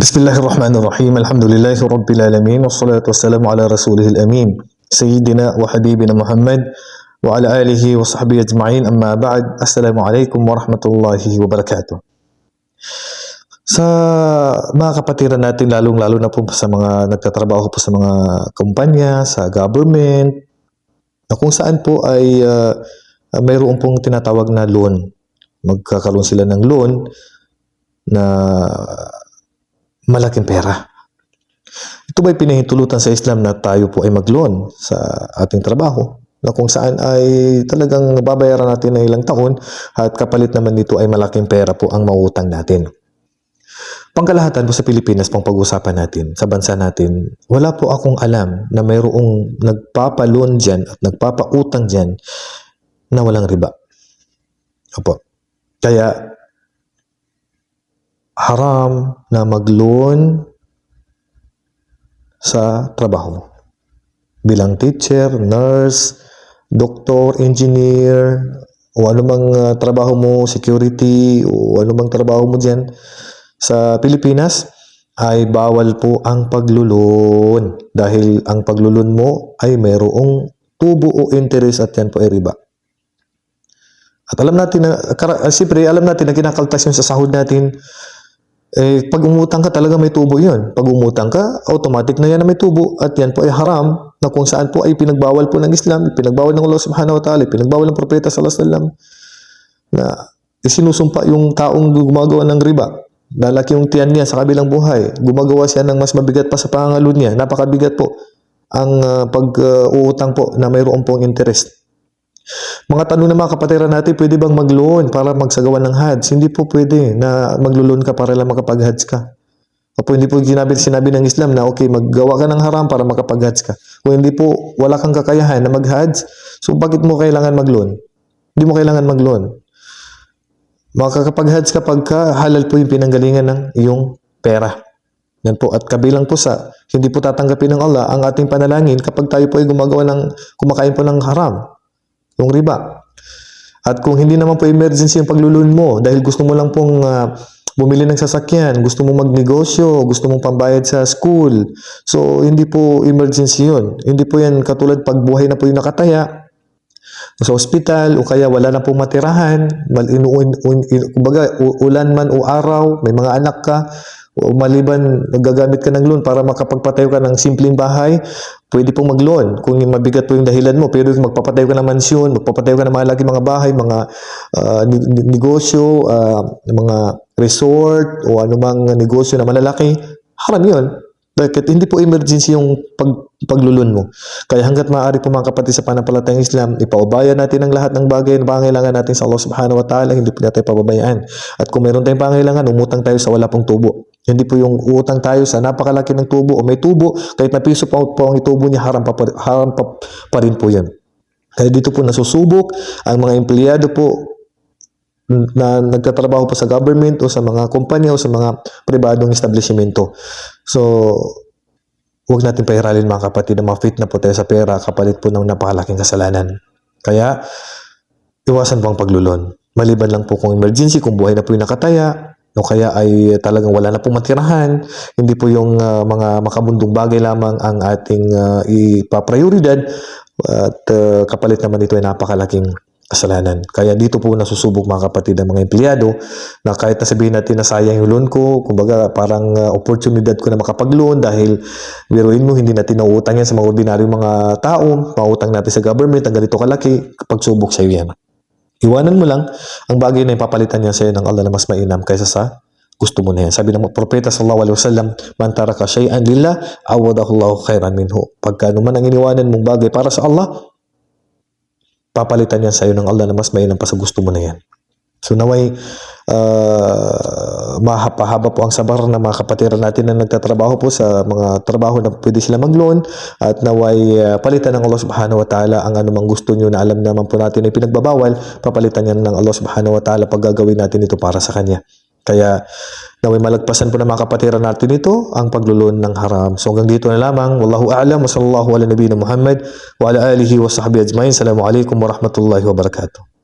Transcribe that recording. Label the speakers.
Speaker 1: Bismillahirrahmanirrahim. Alhamdulillahi Rabbil Alamin. Wassalatu wassalamu ala rasulihil amin. Sayyidina wa habibina Muhammad wa ala alihi wa sahbihi ajma'in. Amma ba'd. Assalamualaikum warahmatullahi wabarakatuh. Sa mga kapatiran natin, lalong-lalo na po sa mga nagtatrabaho po sa mga kumpanya, sa government, na kung saan po ay mayroon pong tinatawag na loan. Magkakaroon sila ng loan na malaking pera. Ito ba'y pinahintulutan sa Islam na tayo po ay mag-loan sa ating trabaho, na kung saan ay talagang babayaran natin na ilang taon at kapalit naman nito ay malaking pera po ang mauutang natin. Pangkalahatan po sa Pilipinas, pang pag-usapan natin, sa bansa natin, wala po akong alam na mayroong nagpapaloan dyan at nagpapautang dyan na walang riba. Opo. Kaya haram na mag-loan sa trabaho mo. Bilang teacher, nurse, doktor, engineer, o anumang trabaho mo, security, o anumang trabaho mo dyan sa Pilipinas, ay bawal po ang pag-loan. Dahil ang pag-loan mo ay mayroong tubo o interest at yan po ay riba. At alam natin na, siyempre, alam natin na kinakaltas yun sa sahod natin. Pag umutang ka, talaga may tubo yun. Pag umutang ka, automatic na yan na may tubo. At yan po ay haram, na kung saan po ay pinagbawal po ng Islam, pinagbawal ng Allah subhanahu wa ta'ala, pinagbawal ng Propeta sallallahu alaihi wasallam, na isinusumpa yung taong gumagawa ng riba. Lalaki yung tiyan niya sa kabilang buhay. Gumagawa siya ng mas mabigat pa sa pangangalo niya. Napakabigat po ang pag-uutang po na mayroon pong interest. Mga tanong na mga kapatiran natin, pwede bang mag-loan para magsagawa ng Hajj? Hindi po pwede na mag-loan ka para lang makapag-Hajj ka. O hindi po sinabi ng Islam na okay, maggawa ka ng haram para makapag-Hajj ka. Kung hindi po, wala kang kakayahan na mag-Hajj, so bakit mo kailangan mag-loan? Hindi mo kailangan mag-loan. Makakapag-Hajj kapag halal po yung pinanggalingan ng iyong pera. Yan po. At kabilang po sa hindi po tatanggapin ng Allah ang ating panalangin kapag tayo po ay kumakain po ng haram, yung riba. At kung hindi naman po emergency yung paglulun mo, dahil gusto mo lang pong bumili ng sasakyan, gusto mo magnegosyo, gusto mong pambayad sa school, so hindi po emergency yun. Hindi po yan katulad pag buhay na po yung nakataya sa ospital, o kaya wala na pong matirahan, kumbaga ulan man o araw, may mga anak ka, o maliban nagagamit ka ng loan para makapagpatayo ka ng simpleng bahay, pwede pong mag-loan. Kung mabigat po yung dahilan mo, pero magpapatayo ka ng mansyon, magpapatayo ka ng malaki mga bahay, mga negosyo, mga resort, o anumang negosyo na malalaki, haram yun. Bakit? Hindi po emergency yung paglulun mo. Kaya hanggat maaari po mga kapatid sa panampalatayang Islam, ipaubayan natin ang lahat ng bagay na pangailangan natin sa Allah subhanahu wa ta'ala, hindi po natin pababayaan. At kung meron tayong pangailangan, umutang tayo sa wala pong tubo. Hindi po yung utang tayo sa napakalaki ng tubo o may tubo, kahit na piso pa ang itubo niya, haram pa rin po yan. Kaya dito po nasusubok ang mga empleyado po na nagtatrabaho po sa government o sa mga kumpanya o sa mga pribadong establishmento. So, huwag natin pairalin mga kapatid na ma-fit na po tayo sa pera kapalit po ng napakalaking kasalanan. Kaya, iwasan po ang paglulon. Maliban lang po kung emergency, kung buhay na po yung nakataya, o kaya ay talagang wala na pong matirahan, hindi po yung mga makamundong bagay lamang ang ating ipaprioridad, at kapalit naman ito ay napakalaking kasalanan. Kaya dito po nasusubok mga kapatid ng mga empleyado na kahit nasabihin natin na sayang yung loan ko, kumbaga parang oportunidad ko na makapag-loan dahil biruin mo, hindi natin nauutang yan sa mga ordinaryong mga tao, pautang natin sa government, ang ganito kalaki, kapag subok sa iyo yan. Iwanan mo lang ang bagay na ipapalitan niya sa iyo ng Allah na mas mainam kaysa sa gusto mo na yan. Sabi ng Propeta sallallahu alaihi wasallam, man taraka shay'an lillah, awadahullahu khairan minhu. Pagka naman ang iniwanan mong bagay para sa Allah, papalitan yan sa iyo ng Allah na mas mainam pa sa gusto mo na yan. So naway mahaba po ang sabar ng mga kapatiran natin na nagtatrabaho po sa mga trabaho na pwede sila mag-loan, at naway palitan ng Allah subhanahu wa ta'ala ang anumang gusto nyo na alam naman po natin ay pinagbabawal, papalitan yan ng Allah subhanahu wa ta'ala pag gagawin natin ito para sa Kanya. Kaya naway malagpasan po ng mga kapatiran natin ito ang paglulun ng haram. So hanggang dito na lamang. Wallahu a'lam wa sallallahu ala nabiyina Muhammad wa ala alihi wa sahbihi ajma'in. Assalamualaikum warahmatullahi wabarakatuh.